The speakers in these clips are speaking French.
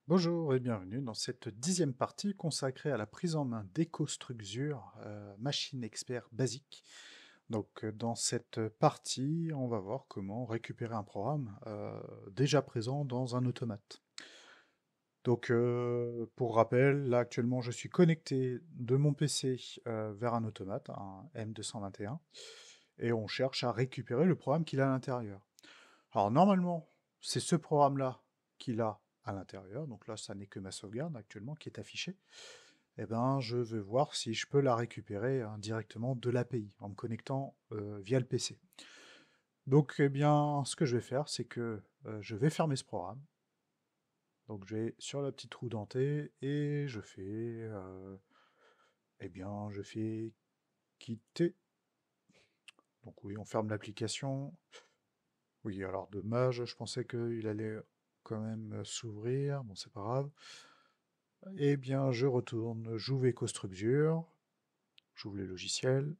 Bonjour et bienvenue dans cette 10e partie consacrée à la prise en main d'EcoStruxure, machine expert basique. Donc dans cette partie, on va voir comment récupérer un programme déjà présent dans un automate. Donc pour rappel, là actuellement je suis connecté de mon PC vers un automate, un M221, et on cherche à récupérer le programme qu'il a à l'intérieur. Alors normalement, c'est ce programme-là qu'il a à l'intérieur, donc là ça n'est que ma sauvegarde actuellement qui est affichée. Eh ben, je veux voir si je peux la récupérer hein, directement de l'API en me connectant via le PC. Donc eh bien, ce que je vais faire, c'est que je vais fermer ce programme. Donc je vais sur la petite roue dentée et je fais, eh bien, je fais quitter. Donc oui, on ferme l'application. Oui, alors dommage, je pensais qu'il allait quand même s'ouvrir. Bon, c'est pas grave. Eh bien, je retourne, j'ouvre EcoStruxure, j'ouvre le logiciel.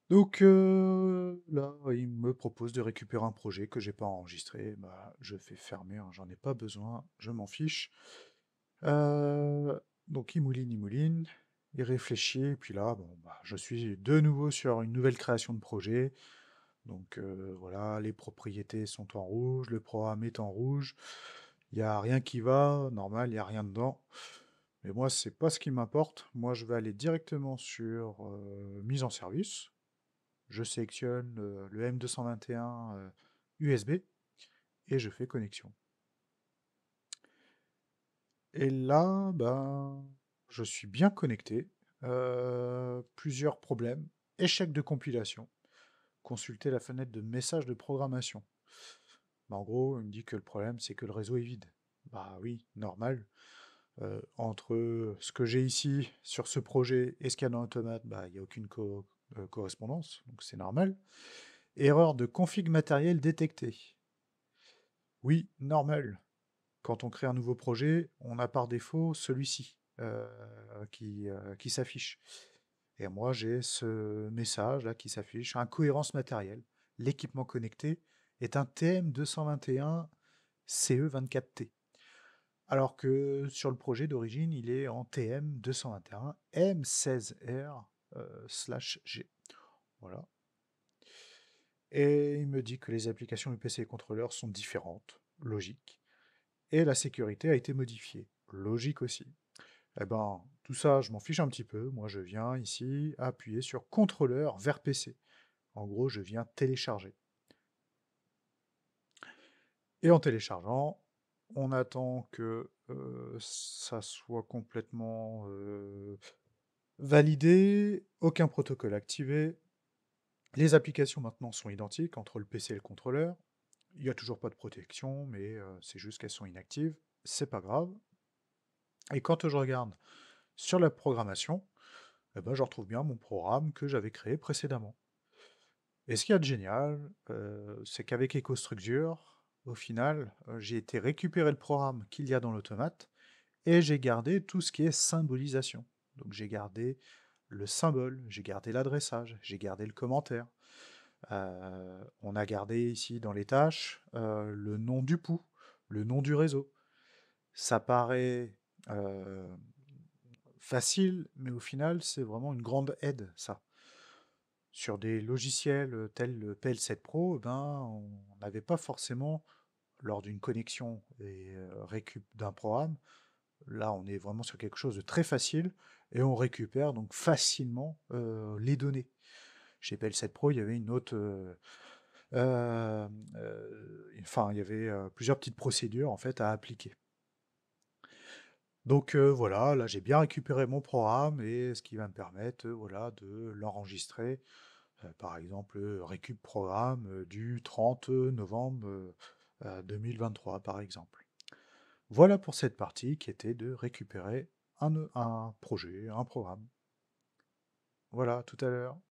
Donc là, il me propose de récupérer un projet que j'ai pas enregistré. Bah, je fais fermer, hein, j'en ai pas besoin, je m'en fiche. Donc il mouline, il réfléchit, et puis là, bon, bah, je suis de nouveau sur une nouvelle création de projet. Donc voilà, les propriétés sont en rouge, le programme est en rouge. Il n'y a rien qui va, normal, il n'y a rien dedans. Mais moi, c'est pas ce qui m'importe. Moi, je vais aller directement sur mise en service. Je sélectionne le M221 USB et je fais connexion. Et là, ben, je suis bien connecté. Plusieurs problèmes. Échec de compilation. Consulter la fenêtre de message de programmation. Bah, en gros, il me dit que le problème, c'est que le réseau est vide. Bah oui, normal. Entre ce que j'ai ici sur ce projet et ce qu'il y a dans l'automate, bah, il n'y a aucune correspondance, donc c'est normal. Erreur de config matériel détectée. Oui, normal. Quand on crée un nouveau projet, on a par défaut celui-ci qui s'affiche. Et moi, j'ai ce message là qui s'affiche, incohérence matérielle. L'équipement connecté est un TM221 CE24T. Alors que sur le projet d'origine, il est en TM221 M16R/G. Voilà. Et il me dit que les applications UPC et contrôleurs sont différentes, logique. Et la sécurité a été modifiée, logique aussi. Eh ben, tout ça, je m'en fiche un petit peu. Moi, je viens ici appuyer sur contrôleur vers PC. En gros, je viens télécharger. Et en téléchargeant, on attend que ça soit complètement validé, aucun protocole activé. Les applications maintenant sont identiques entre le PC et le contrôleur. Il n'y a toujours pas de protection, mais c'est juste qu'elles sont inactives. C'est pas grave. Et quand je regarde sur la programmation, eh ben, je retrouve bien mon programme que j'avais créé précédemment. Et ce qu'il y a de génial, c'est qu'avec EcoStruxure, au final, j'ai été récupérer le programme qu'il y a dans l'automate et j'ai gardé tout ce qui est symbolisation. Donc j'ai gardé le symbole, j'ai gardé l'adressage, j'ai gardé le commentaire. On a gardé ici dans les tâches le nom du pouls, le nom du réseau. Ça paraît euh, facile, mais au final, c'est vraiment une grande aide, ça. Sur des logiciels tels le PL7 Pro, ben, on n'avait pas forcément, lors d'une connexion et récup d'un programme, là on est vraiment sur quelque chose de très facile et on récupère donc facilement les données. Chez PL7 Pro, il y avait une autre, enfin il y avait plusieurs petites procédures en fait à appliquer. Donc voilà, là j'ai bien récupéré mon programme et ce qui va me permettre voilà, de l'enregistrer. Par exemple, récup programme du 30 novembre 2023, par exemple. Voilà pour cette partie qui était de récupérer un projet, un programme. Voilà, tout à l'heure.